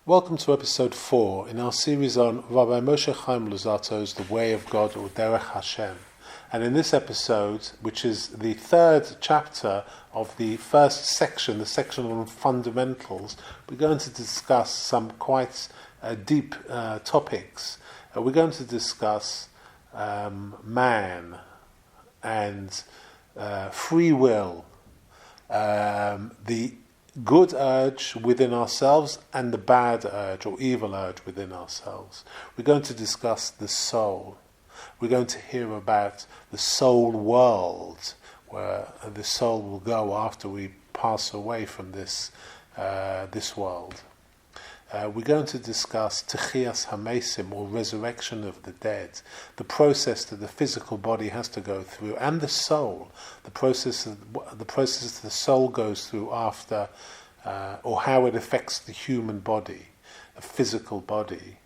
Welcome to episode 4 in our series on Rabbi Moshe Chaim Luzzatto's The Way of God, or Derech HaShem. And in this episode, which is the third chapter of the first section, the section on fundamentals, we're going to discuss some quite deep topics. We're going to discuss man and free will, the good urge within ourselves and the bad urge or evil urge within ourselves. We're going to discuss the soul. We're going to hear about the soul world, where the soul will go after we pass away from this world. We're going to discuss Techiyas HaMesim, or resurrection of the dead, the process that the physical body has to go through, and the soul, the process the soul goes through after, or how it affects the human body, a physical body.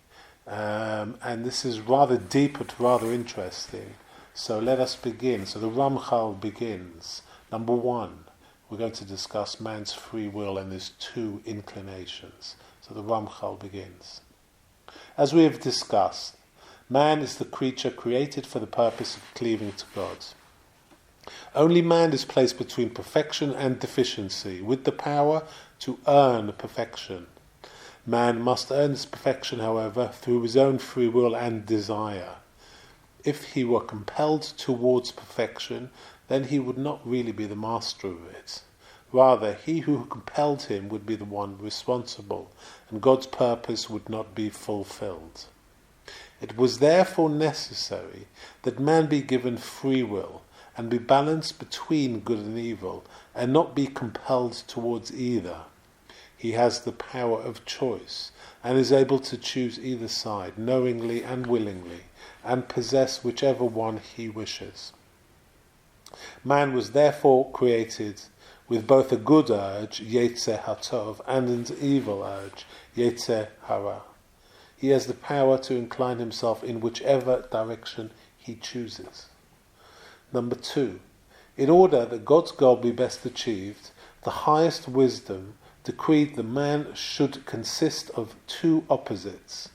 And this is rather deep but rather interesting. So let us begin. So the Ramchal begins. Number 1, we're going to discuss man's free will and his two inclinations. So the Ramchal begins. As we have discussed, man is the creature created for the purpose of cleaving to God. Only man is placed between perfection and deficiency, with the power to earn perfection. Man must earn his perfection, however, through his own free will and desire. If he were compelled towards perfection, then he would not really be the master of it. Rather, he who compelled him would be the one responsible, and God's purpose would not be fulfilled. It was therefore necessary that man be given free will, and be balanced between good and evil, and not be compelled towards either. He has the power of choice, and is able to choose either side, knowingly and willingly, and possess whichever one he wishes. Man was therefore created with both a good urge, Yetzer HaTov, and an evil urge, Yetzer Hara. He has the power to incline himself in whichever direction he chooses. Number 2, in order that God's goal be best achieved, the highest wisdom decreed that man should consist of two opposites.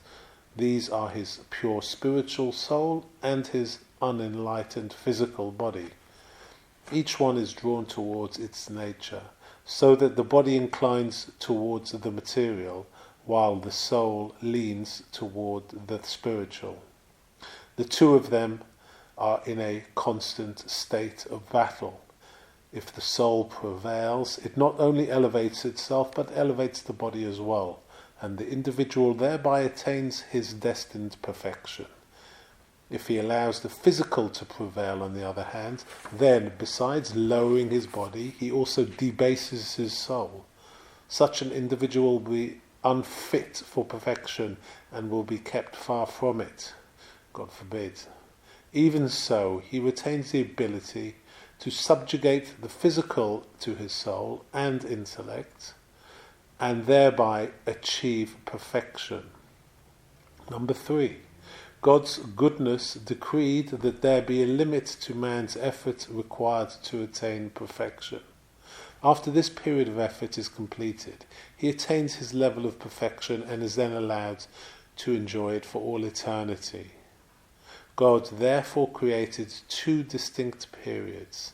These are his pure spiritual soul and his unenlightened physical body. Each one is drawn towards its nature, so that the body inclines towards the material, while the soul leans toward the spiritual. The two of them are in a constant state of battle. If the soul prevails, it not only elevates itself, but elevates the body as well, and the individual thereby attains his destined perfection. If he allows the physical to prevail, on the other hand, then, besides lowering his body, he also debases his soul. Such an individual will be unfit for perfection and will be kept far from it. God forbid. Even so, he retains the ability to subjugate the physical to his soul and intellect, and thereby achieve perfection. Number 3. God's goodness decreed that there be a limit to man's effort required to attain perfection. After this period of effort is completed, he attains his level of perfection and is then allowed to enjoy it for all eternity. God therefore created two distinct periods,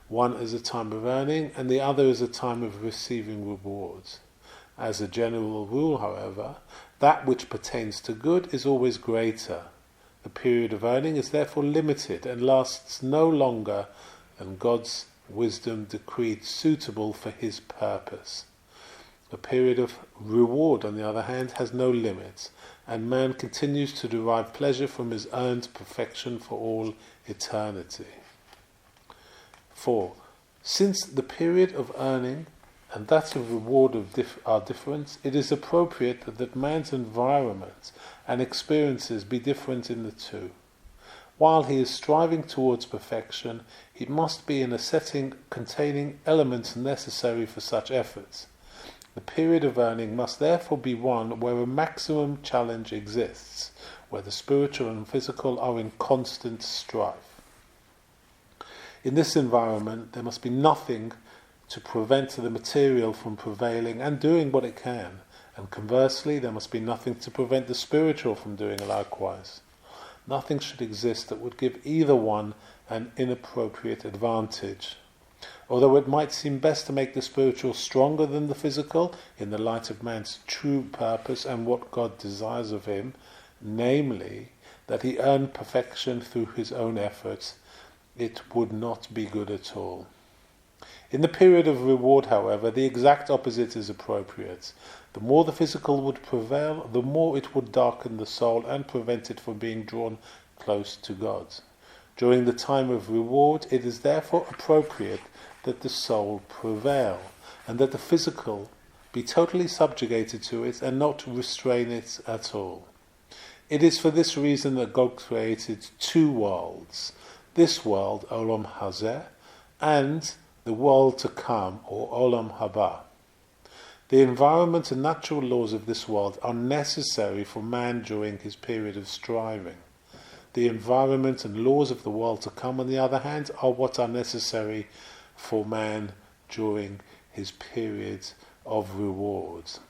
one as a time of earning and the other as a time of receiving rewards. As a general rule, however, that which pertains to good is always greater. The period of earning is therefore limited and lasts no longer than God's wisdom decreed suitable for his purpose. The period of reward, on the other hand, has no limits, and man continues to derive pleasure from his earned perfection for all eternity. 4. Since the period of earning and that of reward are different, it is appropriate that man's environment and experiences be different in the two. While he is striving towards perfection, he must be in a setting containing elements necessary for such efforts. The period of earning must therefore be one where a maximum challenge exists, where the spiritual and physical are in constant strife. In this environment, there must be nothing to prevent the material from prevailing and doing what it can, And conversely, there must be nothing to prevent the spiritual from doing likewise. Nothing should exist that would give either one an inappropriate advantage. Although it might seem best to make the spiritual stronger than the physical in the light of man's true purpose and what God desires of him, namely, that he earn perfection through his own efforts, it would not be good at all. In the period of reward, however, the exact opposite is appropriate. The more the physical would prevail, the more it would darken the soul and prevent it from being drawn close to God. During the time of reward, it is therefore appropriate that the soul prevail, and that the physical be totally subjugated to it and not restrain it at all. It is for this reason that God created two worlds, this world, Olam Hazeh, and the world to come, or Olam Haba. The environment and natural laws of this world are necessary for man during his period of striving. The environment and laws of the world to come, on the other hand, are what are necessary for man during his period of rewards.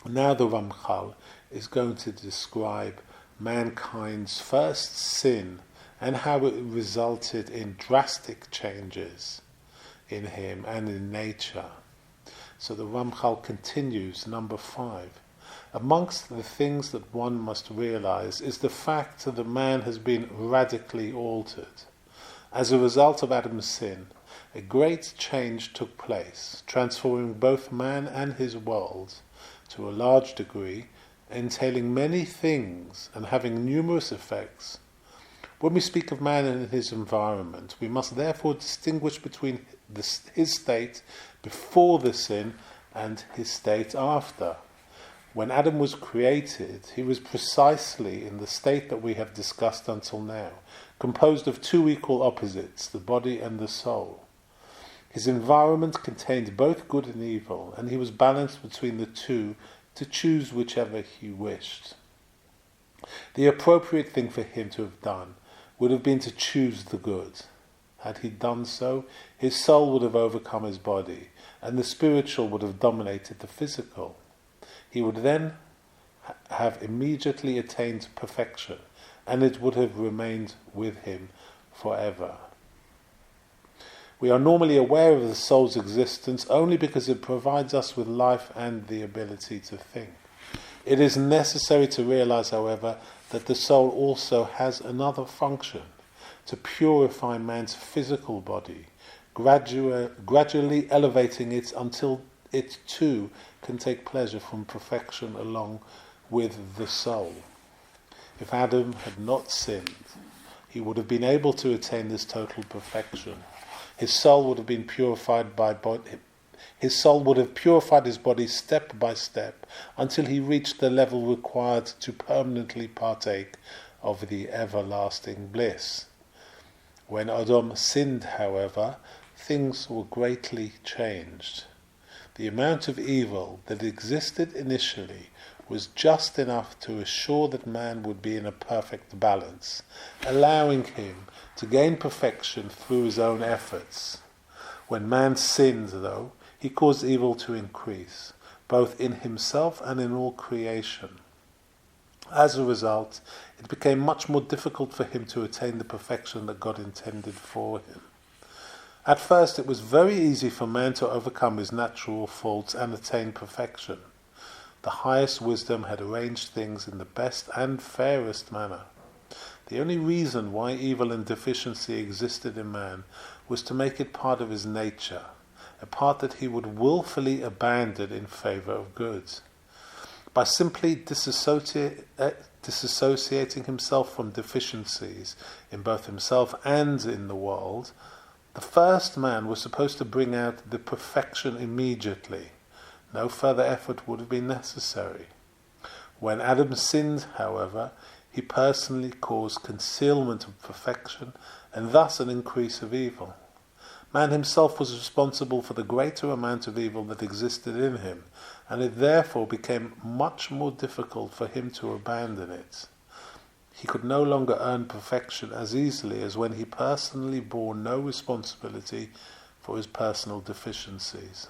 Now the Ramchal is going to describe mankind's first sin and how it resulted in drastic changes in him and in nature. So the Ramchal continues, number 5. Amongst the things that one must realize is the fact that man has been radically altered. As a result of Adam's sin, a great change took place, transforming both man and his world to a large degree, entailing many things and having numerous effects. When we speak of man and his environment, we must therefore distinguish between his state before the sin and his state after. When Adam was created, he was precisely in the state that we have discussed until now, composed of two equal opposites, the body and the soul. His environment contained both good and evil, and he was balanced between the two to choose whichever he wished. The appropriate thing for him to have done would have been to choose the good. Had he done so, his soul would have overcome his body, and the spiritual would have dominated the physical. He would then have immediately attained perfection, and it would have remained with him forever. We are normally aware of the soul's existence only because it provides us with life and the ability to think. It is necessary to realize, however, that the soul also has another function, to purify man's physical body, gradually elevating it until it too can take pleasure from perfection along with the soul. If Adam had not sinned, he would have been able to attain this total perfection. His soul would have been purified His soul would have purified his body step by step until he reached the level required to permanently partake of the everlasting bliss. When Adam sinned, however, things were greatly changed. The amount of evil that existed initially was just enough to assure that man would be in a perfect balance, allowing him to gain perfection through his own efforts. When man sinned, though, he caused evil to increase, both in himself and in all creation. As a result, it became much more difficult for him to attain the perfection that God intended for him. At first, it was very easy for man to overcome his natural faults and attain perfection. The highest wisdom had arranged things in the best and fairest manner. The only reason why evil and deficiency existed in man was to make it part of his nature, a part that he would willfully abandon in favor of good. By simply disassociating himself from deficiencies in both himself and in the world, the first man was supposed to bring out the perfection immediately. No further effort would have been necessary. When Adam sinned, however, he personally caused concealment of perfection and thus an increase of evil. Man himself was responsible for the greater amount of evil that existed in him, and it therefore became much more difficult for him to abandon it. He could no longer earn perfection as easily as when he personally bore no responsibility for his personal deficiencies.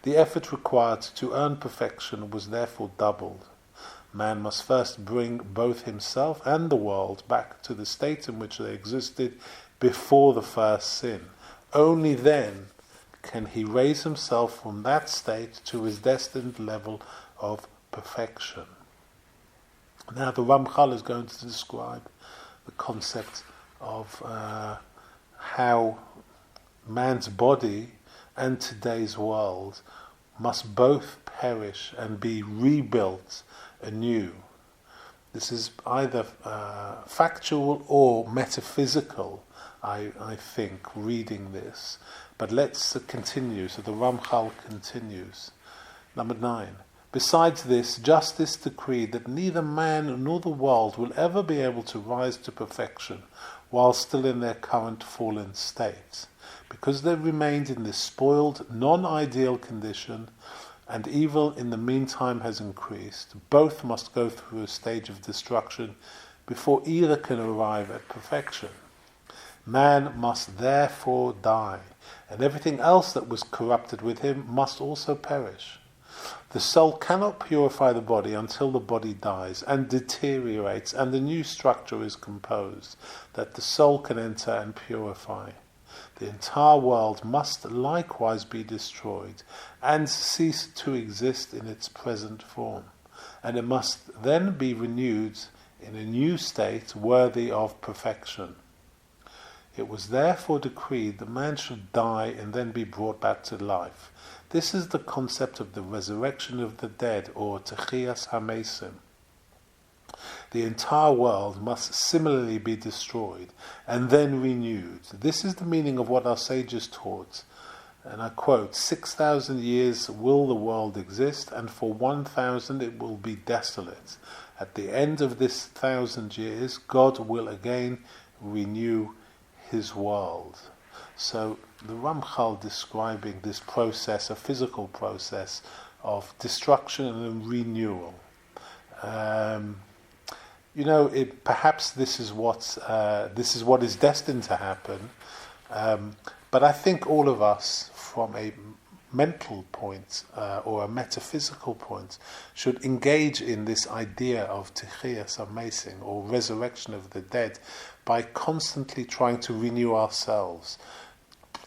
The effort required to earn perfection was therefore doubled. Man must first bring both himself and the world back to the state in which they existed before the first sin. Only then can he raise himself from that state to his destined level of perfection. Now the Ramchal is going to describe the concept of how man's body and today's world must both perish and be rebuilt anew. This is either factual or metaphysical, I think, reading this. But let's continue. So the Ramchal continues. Number 9. Besides this, justice decreed that neither man nor the world will ever be able to rise to perfection while still in their current fallen state. Because they remained in this spoiled, non-ideal condition, and evil in the meantime has increased, both must go through a stage of destruction before either can arrive at perfection. Man must therefore die, and everything else that was corrupted with him must also perish. The soul cannot purify the body until the body dies and deteriorates and a new structure is composed that the soul can enter and purify. The entire world must likewise be destroyed and cease to exist in its present form, and it must then be renewed in a new state worthy of perfection. It was therefore decreed that man should die and then be brought back to life. This is the concept of the resurrection of the dead, or Derech HaShem. The entire world must similarly be destroyed and then renewed. This is the meaning of what our sages taught. And I quote, 6,000 years will the world exist, and for 1,000 it will be desolate. At the end of this 1,000 years, God will again renew his world. So the Ramchal describing this process, a physical process of destruction and renewal. Perhaps this is what is destined to happen. But I think all of us, from a mental point or a metaphysical point, should engage in this idea of Derech HaShem, or resurrection of the dead, by constantly trying to renew ourselves,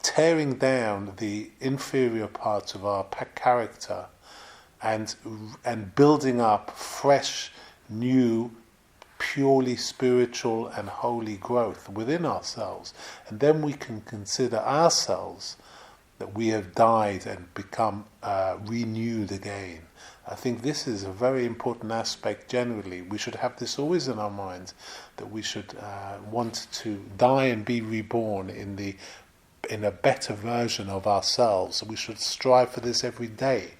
tearing down the inferior parts of our character and building up fresh, new, purely spiritual and holy growth within ourselves. And then we can consider ourselves that we have died and become renewed again. I think this is a very important aspect generally. We should have this always in our minds, that we should want to die and be reborn in a better version of ourselves. We should strive for this every day.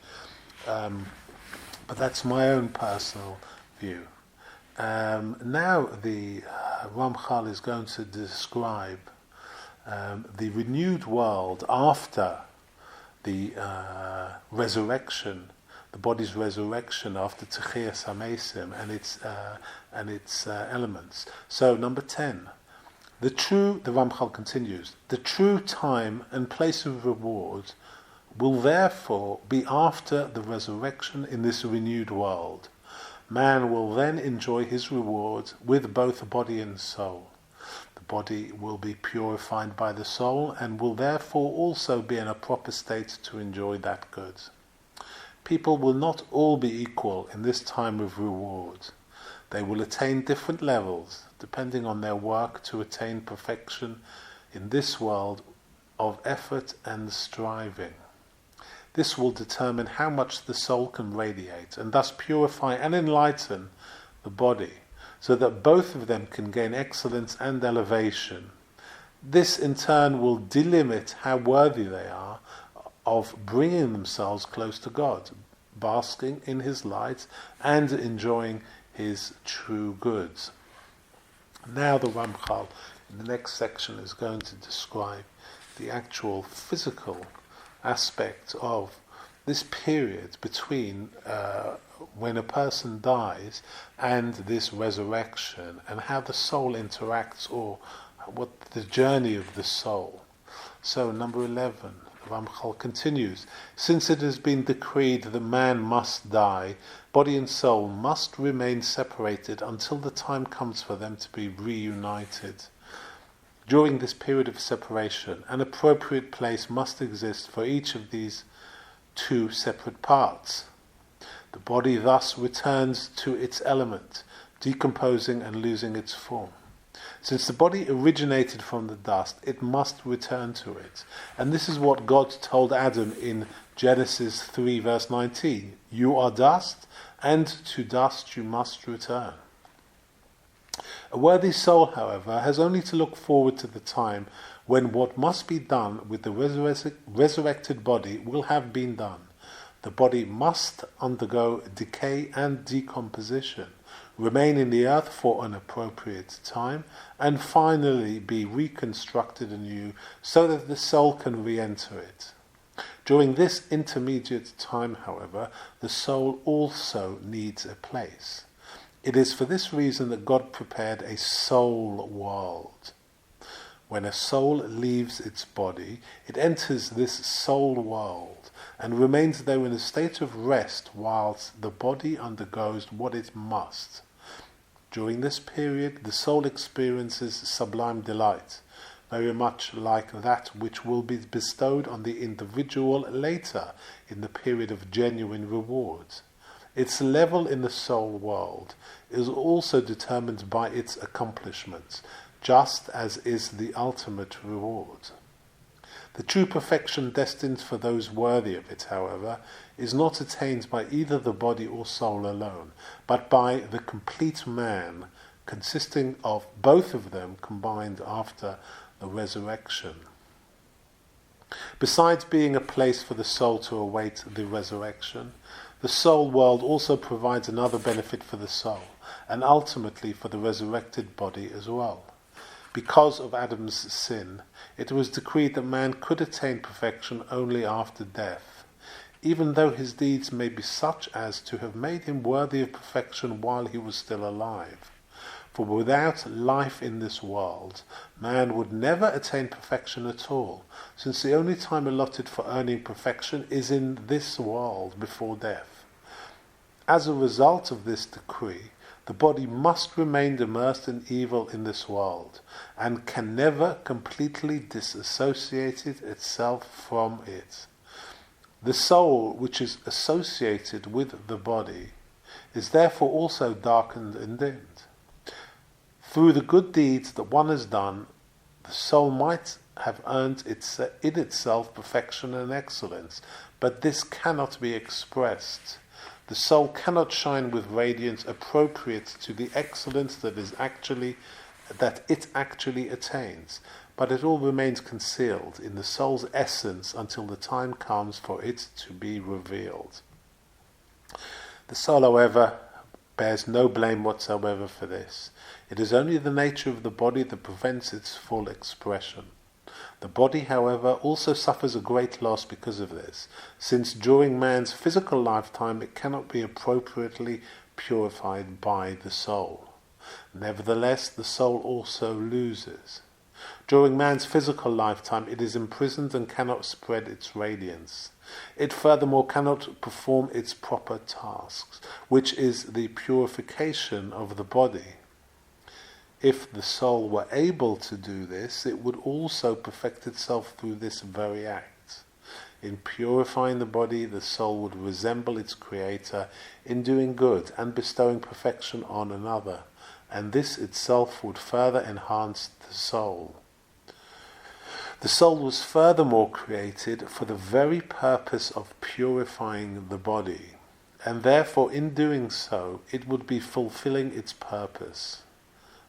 But that's my own personal view. Now the Ramchal is going to describe the renewed world after the resurrection, the body's resurrection after Derech HaShem and its elements. So number 10, the Ramchal continues, the true time and place of reward will therefore be after the resurrection in this renewed world. Man will then enjoy his reward with both body and soul. The body will be purified by the soul and will therefore also be in a proper state to enjoy that good. People will not all be equal in this time of reward. They will attain different levels, depending on their work to attain perfection in this world of effort and striving. This will determine how much the soul can radiate, and thus purify and enlighten the body, so that both of them can gain excellence and elevation. This in turn will delimit how worthy they are of bringing themselves close to God, basking in his light and enjoying his true goods. Now the Ramchal in the next section is going to describe the actual physical aspect of this period between when a person dies and this resurrection, and how the soul interacts, or what the journey of the soul. So number 11, Ramchal continues, since it has been decreed that man must die, body and soul must remain separated until the time comes for them to be reunited. During this period of separation, an appropriate place must exist for each of these two separate parts. The body thus returns to its element, decomposing and losing its form. Since the body originated from the dust, it must return to it. And this is what God told Adam in Genesis 3 verse 19. You are dust, and to dust you must return. A worthy soul, however, has only to look forward to the time when what must be done with the resurrected body will have been done. The body must undergo decay and decomposition, remain in the earth for an appropriate time, and finally be reconstructed anew so that the soul can re-enter it. During this intermediate time, however, the soul also needs a place. It is for this reason that God prepared a soul world. When a soul leaves its body, it enters this soul world and remains there in a state of rest whilst the body undergoes what it must. During this period, the soul experiences sublime delight, very much like that which will be bestowed on the individual later in the period of genuine reward. Its level in the soul world is also determined by its accomplishments, just as is the ultimate reward. The true perfection destined for those worthy of it, however, is not attained by either the body or soul alone, but by the complete man, consisting of both of them combined after the resurrection. Besides being a place for the soul to await the resurrection, the soul world also provides another benefit for the soul, and ultimately for the resurrected body as well. Because of Adam's sin, it was decreed that man could attain perfection only after death, even though his deeds may be such as to have made him worthy of perfection while he was still alive. For without life in this world, man would never attain perfection at all, since the only time allotted for earning perfection is in this world before death. As a result of this decree, the body must remain immersed in evil in this world, and can never completely disassociate itself from it. The soul, which is associated with the body, is therefore also darkened and dimmed. Through the good deeds that one has done, the soul might have earned in itself perfection and excellence, but this cannot be expressed. The soul cannot shine with radiance appropriate to the excellence that it actually attains, but it all remains concealed in the soul's essence until the time comes for it to be revealed. The soul, however, bears no blame whatsoever for this. It is only the nature of the body that prevents its full expression. The body, however, also suffers a great loss because of this, since during man's physical lifetime it cannot be appropriately purified by the soul. Nevertheless, the soul also loses. During man's physical lifetime it is imprisoned and cannot spread its radiance. It furthermore cannot perform its proper tasks, which is the purification of the body. If the soul were able to do this, it would also perfect itself through this very act. In purifying the body, the soul would resemble its creator in doing good and bestowing perfection on another, and this itself would further enhance the soul. The soul was furthermore created for the very purpose of purifying the body, and therefore in doing so it would be fulfilling its purpose.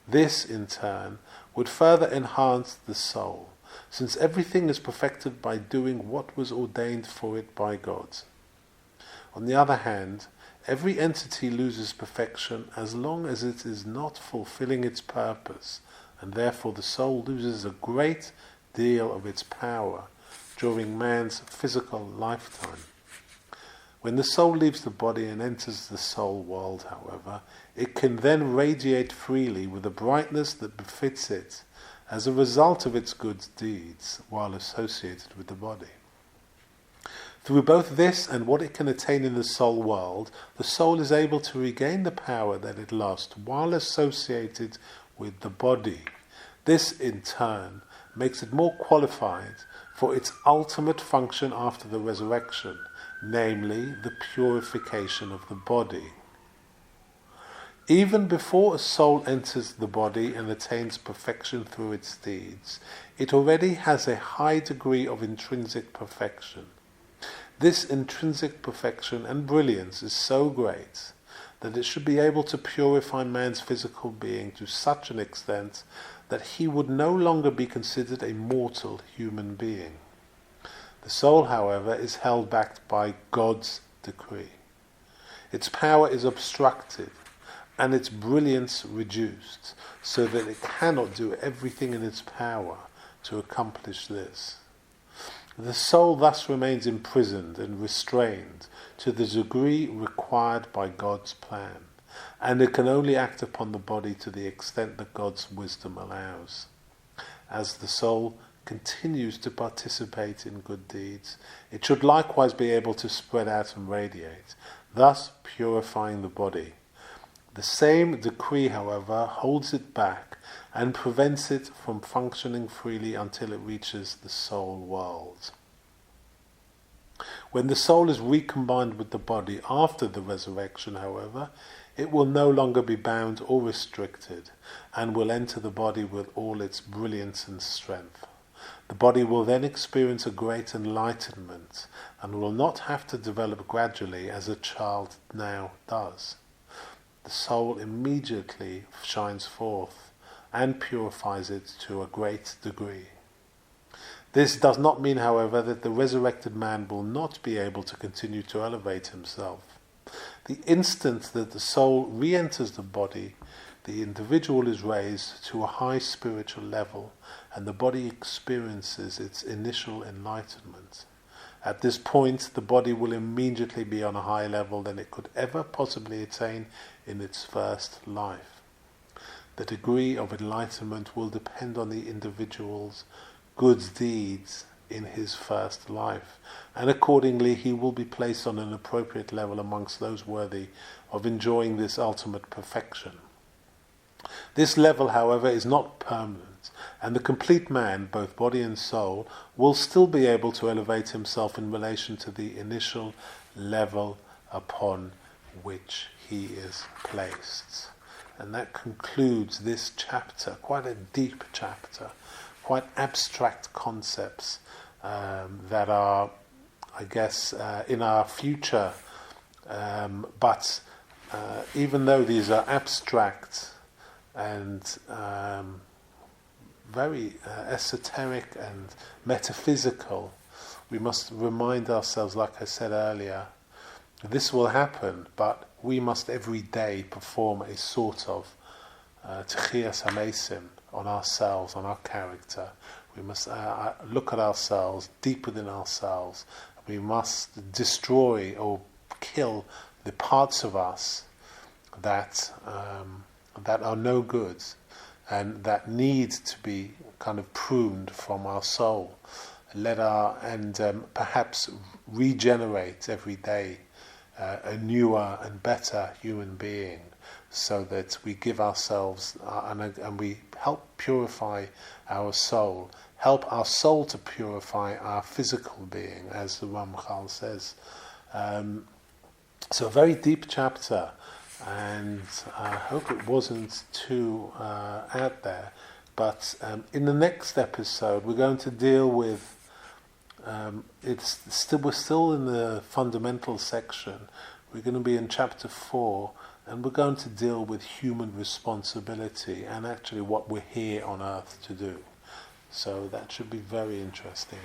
This, in turn, would further enhance the soul, since everything is perfected by doing what was ordained for it by God. On the other hand, every entity loses perfection as long as it is not fulfilling its purpose, and therefore the soul loses a great deal of its power during man's physical lifetime. When the soul leaves the body and enters the soul world, however, it can then radiate freely with a brightness that befits it as a result of its good deeds while associated with the body. Through both this and what it can attain in the soul world, the soul is able to regain the power that it lost while associated with the body. This, in turn, makes it more qualified for its ultimate function after the resurrection, namely the purification of the body. Even before a soul enters the body and attains perfection through its deeds, it already has a high degree of intrinsic perfection. This intrinsic perfection and brilliance is so great that it should be able to purify man's physical being to such an extent that he would no longer be considered a mortal human being. The soul, however, is held back by God's decree. Its power is obstructed and its brilliance reduced, so that it cannot do everything in its power to accomplish this. The soul thus remains imprisoned and restrained to the degree required by God's plan, and it can only act upon the body to the extent that God's wisdom allows. As the soul continues to participate in good deeds, it should likewise be able to spread out and radiate, thus purifying the body. The same decree, however, holds it back and prevents it from functioning freely until it reaches the soul world. When the soul is recombined with the body after the resurrection, however, it will no longer be bound or restricted, and will enter the body with all its brilliance and strength. The body will then experience a great enlightenment, and will not have to develop gradually as a child now does. The soul immediately shines forth and purifies it to a great degree. This does not mean, however, that the resurrected man will not be able to continue to elevate himself. The instant that the soul re-enters the body, the individual is raised to a high spiritual level, and the body experiences its initial enlightenment. At this point, the body will immediately be on a higher level than it could ever possibly attain in its first life. The degree of enlightenment will depend on the individual's good deeds in his first life, and accordingly he will be placed on an appropriate level amongst those worthy of enjoying this ultimate perfection. This level, however, is not permanent, and the complete man, both body and soul, will still be able to elevate himself in relation to the initial level upon which he is placed. And that concludes this chapter, quite a deep chapter, quite abstract concepts that are, I guess, in our future. But even though these are abstract and very esoteric and metaphysical, we must remind ourselves, like I said earlier, this will happen, but we must every day perform a sort of Techiyas HaMesim on ourselves, on our character. We must look at ourselves, deep within ourselves. We must destroy or kill the parts of us that are no good and that need to be kind of pruned from our soul. Perhaps regenerate every day a newer and better human being, so that we give ourselves and we help purify our soul, help our soul to purify our physical being, as the Ramchal says. So a very deep chapter, and I hope it wasn't too out there. But in the next episode, we're going to deal with. We're still in the fundamental section. We're going to be in chapter 4, and we're going to deal with human responsibility and actually what we're here on earth to do. So that should be very interesting.